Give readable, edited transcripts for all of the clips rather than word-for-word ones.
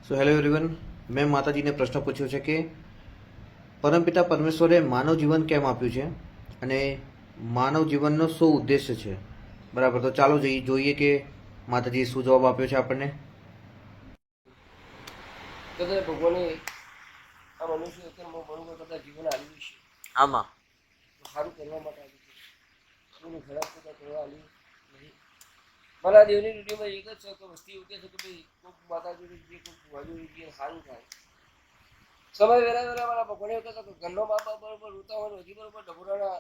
So hello everyone, મેં માતાજીને પ્રશ્ન પૂછ્યો છે કે પરમપિતા પરમેશ્વરે માનવ જીવન કેમ આપ્યું છે અને માનવ જીવનનો શું ઉદ્દેશ્ય છે. બરાબર, તો ચાલો જોઈએ કે માતાજીએ શું જવાબ આપ્યો છે આપણને. કદાચ ભગવાને આ મનુષ્ય અત્યારમાં બરોબર કદાચ જીવન આવ્યું છે. આમાં સારું કરવા માટે આવ્યું છે. કોઈને ખરાબ કદાચ કરવા આવ્યું નહીં. મારા દેવની રૂઢીમાં એક જ છે કે વસ્તી એવું કહે છે કે ભાઈ કોઈક માતા જોડે જઈએ, કોઈક ભુવા જોડે જઈએ, સારું થાય. સમય વેરા વેરા મારા ભગવાને એવું કહેતા કે ઘરનો મા બાપ બરોબર રોતા હોય, હજી બરોબર ઢબુરાના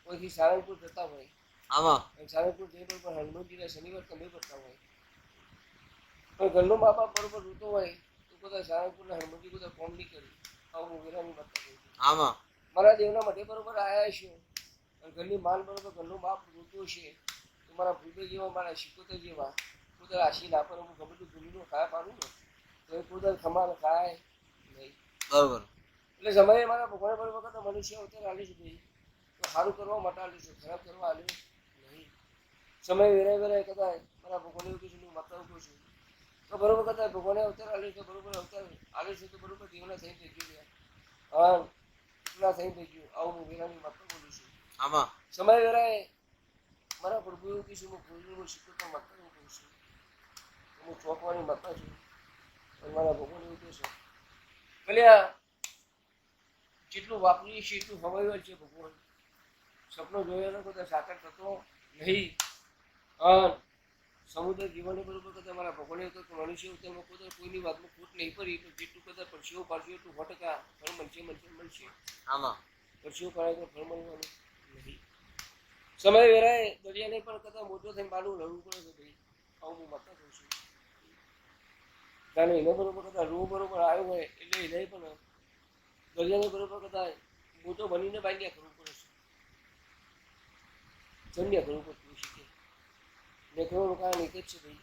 કોઈથી સારંગપુર જતા હોય, આમાં સારંગપુર જઈ બરોબર હનુમાનજીના શનિવાર તમે કરતા હોય, પણ ઘરનો મા બાપ બરોબર રોતો હોય તો કદાચ સારંગપુરના હનુમાનજી બધા ફોન નહીં કરી આવું વેરાની વાત કરી. આમાં મારા દેવના માટે બરોબર આવ્યા છે અને ઘરની માન બરોબર ઘરનો બાપ રોતો છે તો મારા ભૂલભાઈ જેવા, મારા શિકોતર જેવા કુદર આશી ના પર હું ગમે તે ભૂલીનું ખાયા પાડું ને તો એ કુદર ખમાન ખાય નહીં. બરોબર. એટલે સમયે મારા ભગવાને બરોબર કરતા મનુષ્ય અવતાર આલ્યું છે ભાઈ, તો સારું કરવા માટે આલ્યું છે, ખરાબ કરવા આલ્યું નહીં. સમય વેરાય વેરાય કદાચ મારા ભગવાને એવું કીધું, હું માતા ઉભો છું તો બરોબર કદાચ ભગવાને અવતાર આલ્યું છે, બરોબર અવતાર આલ્યું છે તો બરોબર દેવના થઈ થઈ ગયું. હા, એટલા થઈ થઈ ગયું. આવું હું વેરાની માતા બોલું છું. આમાં સમય વેરાય મારા પ્રભુ એવું કહીશું, હું ભૂલનું શીખવતા માતા એવું કહું છું, હું ચોકવાની માતા છું અને મારા ભગવાન એવું કહેશો ભલે જેટલું વાપરીએ છીએ એટલું હવાયું છે. ભગવાન સપનો જોયેલો બધા સાકાર થતો નહીં. સમુદ્ર જીવનને બરોબર કદાચ મારા ભગવાને તો મનુષ્ય ઉત્તરમાં કોઈની વાતમાં ખોટ નહીં પડી તો જેટલું કદાચ પરસીઓ પાડશે એટલું 100% ફળ મળશે. આમાં પરસીઓ પાડે તો ફળ મળવાનું નહીં. સમય વેરાય દરિયાને પણ કદાચ મોટો થઈને બાનું લડવું પડે છે ભાઈ, આવું હું માતા કહું છું. કારણ એને બરોબર કદાચ રૂ બરોબર આવ્યો હોય એટલે એને પણ દરિયાને બરોબર કદાચ મોટો બનીને બાંધ્યા કરવું પડે છે, જન્યા કરવું પડતું છે. લેખવાનું કારણ એક જ છે ભાઈ,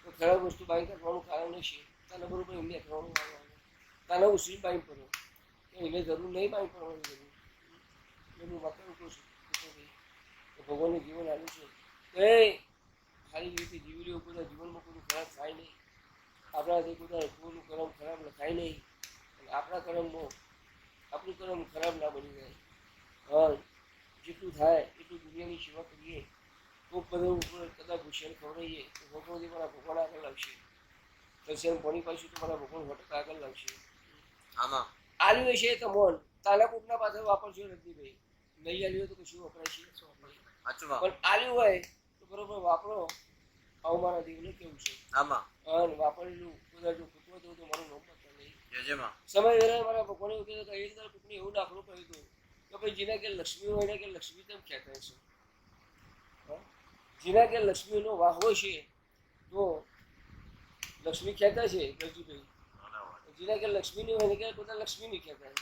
તો ખરાબ વસ્તુ બાંધી કરવાનું કારણ છે તને બરોબર એમને કરવાનું આવે તને ઉસરી બાંધી પડો એને જરૂર નહીં બાંધી પડવાની જરૂર. એનું વાપરવું કહું છું તો ભગવાનનું જીવન આવ્યું છે તો એ સારી રીતે જીવી રહ્યું. બધા જીવનમાં કોઈ ખરાબ થાય નહીં, આપણાથી બધા કોઈનું કર્મ ખરાબ લખાય નહીં અને આપણા કર્મમાં આપણું કર્મ ખરાબ ના બની જાય. હા, જેટલું થાય એટલું દુનિયાની સેવા કરીએ, કોઈક બધા ઉપર કદાચ ભૂષણ ખવડાવીએ તો ભગવાનથી મારા ભગવાન આગળ લાવશે. દર્શન પાણી પાછું તો મારા ભગવાન 100% આગળ લાવશે. આમાં આલ્યું હશે તો મોન તાલા કોકના પાછળ વાપરશો નથી ભાઈ, નહીં આલ્યું તો કશું વપરાય છે પણ આલ્યું હોય તો બરોબર વાપરો. આવું મારા દેવને કેવું છે. આમાં અને વાપરેલું બધા જો ખૂટવું હતું તો મારું નામ પડતા નહીં. યજમા સમય વેરાય મારા ભગવાને એવું કીધું કે એક દર કોકને એવું દાખલો કહ્યું હતું કે ભાઈ જેના કે લક્ષ્મી હોય ને કે લક્ષ્મી તેમ ખેંચાય છે. જેના કે લક્ષ્મીનો વાહવો છે તો લક્ષ્મી ખેંચાય છે ગરજીભાઈ, જેના કે લક્ષ્મીની હોય ને કે બધા લક્ષ્મીની ખેંચાય.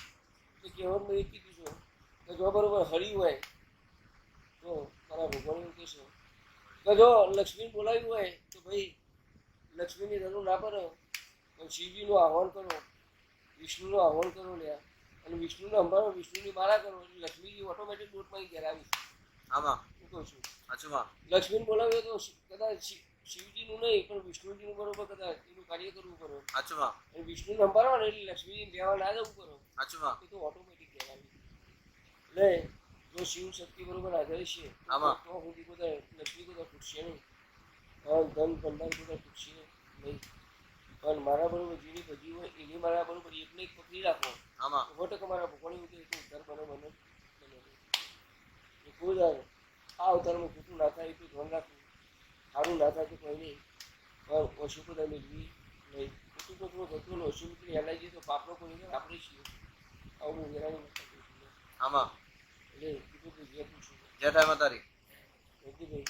તો કહેવામાં એક કીધું છું કે જો બરોબર હરી હોય તો મારા ભગવાન એવું કહેશો કે જો લક્ષ્મી બોલાવ્યું હોય તો ભાઈ લક્ષ્મીની જરૂર ના કરો, પણ શિવજીનું આહ્વાન કરો, વિષ્ણુનું આહ્વાન કરો લ્યા અને વિષ્ણુને સંભાળો, વિષ્ણુની માળા કરો એટલે લક્ષ્મીજી ઓટોમેટિક બોટમાં ઘેર આવી. આમાં હું કહું છું અચુમાં લક્ષ્મીને બોલાવ્યો તો કદાચ શિવજીનું નહીં પણ વિષ્ણુજીનું બરોબર કદાચ એનું કાર્ય કરવું કરો અચુમાં અને વિષ્ણુને સંભાળો ને એટલે લક્ષ્મીજીને રહેવા ના જવું કરો અચુમાં એ તો ઓટોમેટિક ઘેર આવી. એટલે જો શિવ શક્તિ બરોબર હાજર છે આમાં તો સુધી બધા લક્ષ્મી બધા ખૂટશે નહીં, ધન ભંડાર બધા ખૂટશે નહીં. પણ મારા બરોબર જેની બધી હોય એની મારા બરોબર એકને એક પકડી રાખો. આમાં 100% મારા ભગવાન એવું કહે તો ઉદ્ધાર બને કોઈ આ અવતારમાં ખોટું ના થાય એટલું ધ્યાન રાખવું. સારું ના થાય તો કોઈ નહીં, પણ ઓછું બધા મેળવી નહીં. ખોટું ખોટું થતું ને ઓછું નીકળી હલાઈ જઈએ તો પાપનો કોઈ આપણે છીએ. આવું હું જરાની વાત કરું છું. આમાં એટલે કીધું કે જે પૂછું જય થાય માતારી. ભાઈ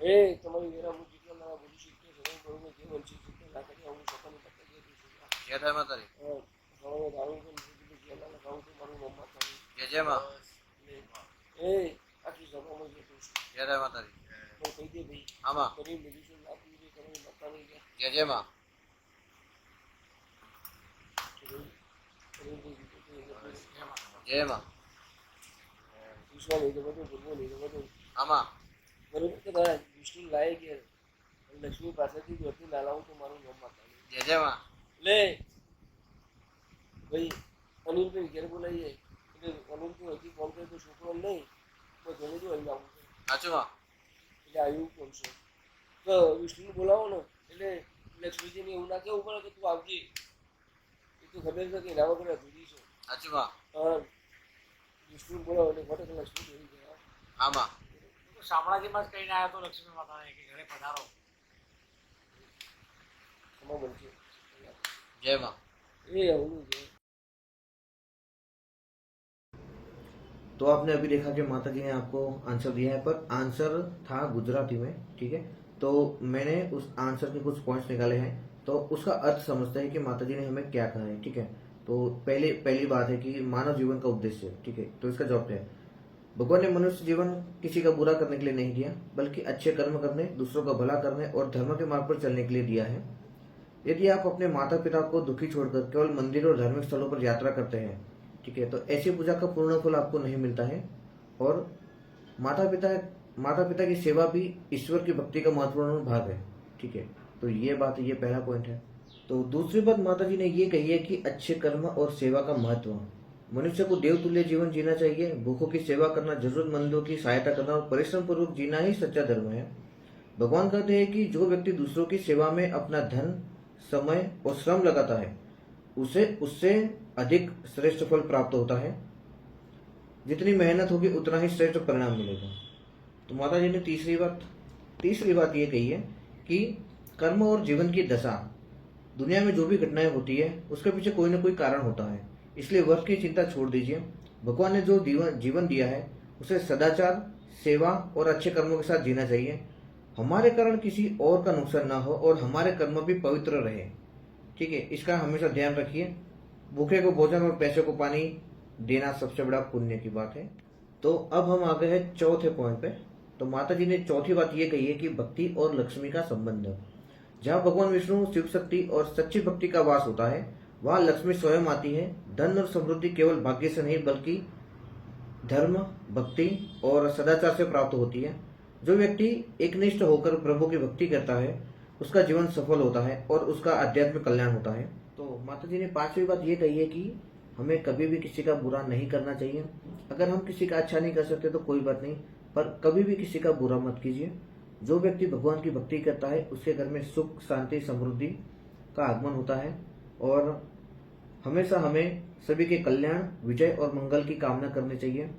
એ તમારી વેરા હું જેટલા મારા બોલી શીખતો સમય બરોબર જે વંચિત શીખતો ના કરી આવું સફળની તક જે પૂછું. જય થાય માતારી. સમય ધારું પણ જેના લખાવું તો મારું મમ્મા થાય. જયમાં એ આખી સભામાં જે પૂછું જય થાય માતારી. હું કહી દે ભાઈ આમાં કરી મેડિસિન આપી દે તમે મતા નહીં ગયા જયમાં જયમાં વિશ્વા નહીં તો બધું ભૂલવું નહીં તો બધું આમાં બરોબર કે તારા વિષ્ણુ લાયક લક્ષ્મી પાસેથી જોતી ના લાવું તો મારું નામ માતા નહીં. जय जय माँ ले भाई અનિલભાઈ ઘેર બોલાવીએ એટલે અનિલભાઈ હજી ફોન કર્યો તો છોકરો નહીં તો ઘરે જો અહીં આવું સાચું માँ એટલે આવ્યું કોણ છે તો વિષ્ણુને બોલાવો ને એટલે લક્ષ્મીજીને એવું ના કહેવું પડે કે તું આવજે એ તો ખબર છે કે એના વગર અધૂરી છે સાચું માँ હા વિષ્ણુને બોલાવો એટલે ખોટે લક્ષ્મી જોઈ ગયા हाँ माँ તો શામળાજીમાં જ કહીને આવ્યો તો લક્ષ્મી માતાને કે ઘરે પધારો. ખમા બનશે जय माँ એ આવડું છે. तो आपने अभी देखा कि माता जी ने आपको आंसर दिया है, पर आंसर था गुजराती में, ठीक है। तो मैंने उस आंसर के कुछ पॉइंट्स निकाले हैं, तो उसका अर्थ समझते हैं कि माता जी ने हमें क्या कहा है, ठीक है। तो पहली बात है कि मानव जीवन का उद्देश्य, ठीक है। तो इसका जवाब क्या है? भगवान ने मनुष्य जीवन किसी का बुरा करने के लिए नहीं दिया, बल्कि अच्छे कर्म करने, दूसरों का भला करने और धर्म के मार्ग पर चलने के लिए दिया है। यदि आप अपने माता पिता को दुखी छोड़कर केवल मंदिर और धार्मिक स्थलों पर यात्रा करते हैं, ठीक है, तो ऐसी पूजा का पूर्ण फल आपको नहीं मिलता है। और माता पिता की सेवा भी ईश्वर की भक्ति का महत्वपूर्ण भाग है, ठीक है। तो ये पहला पॉइंट है। तो दूसरी बात माता जी ने ये कही है कि अच्छे कर्म और सेवा का महत्व। मनुष्य को देवतुल्य जीवन जीना चाहिए। भूखों की सेवा करना, जरूरतमंदों की सहायता करना और परिश्रम पूर्वक जीना ही सच्चा धर्म है। भगवान कहते हैं कि जो व्यक्ति दूसरों की सेवा में अपना धन, समय और श्रम लगाता है, उसे उससे अधिक श्रेष्ठ फल प्राप्त होता है। जितनी मेहनत होगी उतना ही श्रेष्ठ परिणाम मिलेगा। तो माता जी ने तीसरी बात ये कही है कि कर्म और जीवन की दशा, दुनिया में जो भी घटनाएं होती है उसके पीछे कोई ना कोई कारण होता है, इसलिए वर्ष की चिंता छोड़ दीजिए। भगवान ने जो जीवन दिया है उसे सदाचार, सेवा और अच्छे कर्मों के साथ जीना चाहिए। हमारे कारण किसी और का नुकसान ना हो और हमारे कर्म भी पवित्र रहे, ठीक है। इसका हमेशा ध्यान रखिए। भूखे को भोजन और पैसे को पानी देना सबसे बड़ा पुण्य की बात है। तो अब हम आ गए हैं चौथे पॉइंट पे। तो माता जी ने चौथी बात ये कही है कि भक्ति और लक्ष्मी का संबंध। जहाँ भगवान विष्णु, शिव शक्ति और सच्ची भक्ति का वास होता है, वहाँ लक्ष्मी स्वयं आती है। धन और समृद्धि केवल भाग्य से नहीं बल्कि धर्म, भक्ति और सदाचार से प्राप्त होती है। जो व्यक्ति एकनिष्ठ होकर प्रभु की भक्ति करता है उसका जीवन सफल होता है और उसका आध्यात्मिक कल्याण होता है। तो माता जी ने पांचवी बात ये कही है कि हमें कभी भी किसी का बुरा नहीं करना चाहिए। अगर हम किसी का अच्छा नहीं कर सकते तो कोई बात नहीं, पर कभी भी किसी का बुरा मत कीजिए। जो व्यक्ति भगवान की भक्ति करता है उसके घर में सुख, शांति, समृद्धि का आगमन होता है। और हमेशा हमें सभी के कल्याण, विजय और मंगल की कामना करनी चाहिए।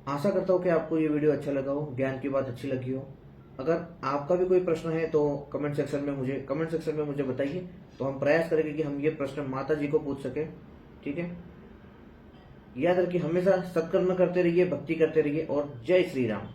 आशा करता हूँ कि आपको ये वीडियो अच्छा लगा हो, ज्ञान की बात अच्छी लगी हो। अगर आपका भी कोई प्रश्न है तो कमेंट सेक्शन में मुझे बताइए, तो हम प्रयास करेंगे कि हम ये प्रश्न माता जी को पूछ सके, ठीक है। याद रखिए, हमेशा सत्कर्म करते रहिए, भक्ति करते रहिए और जय श्री राम।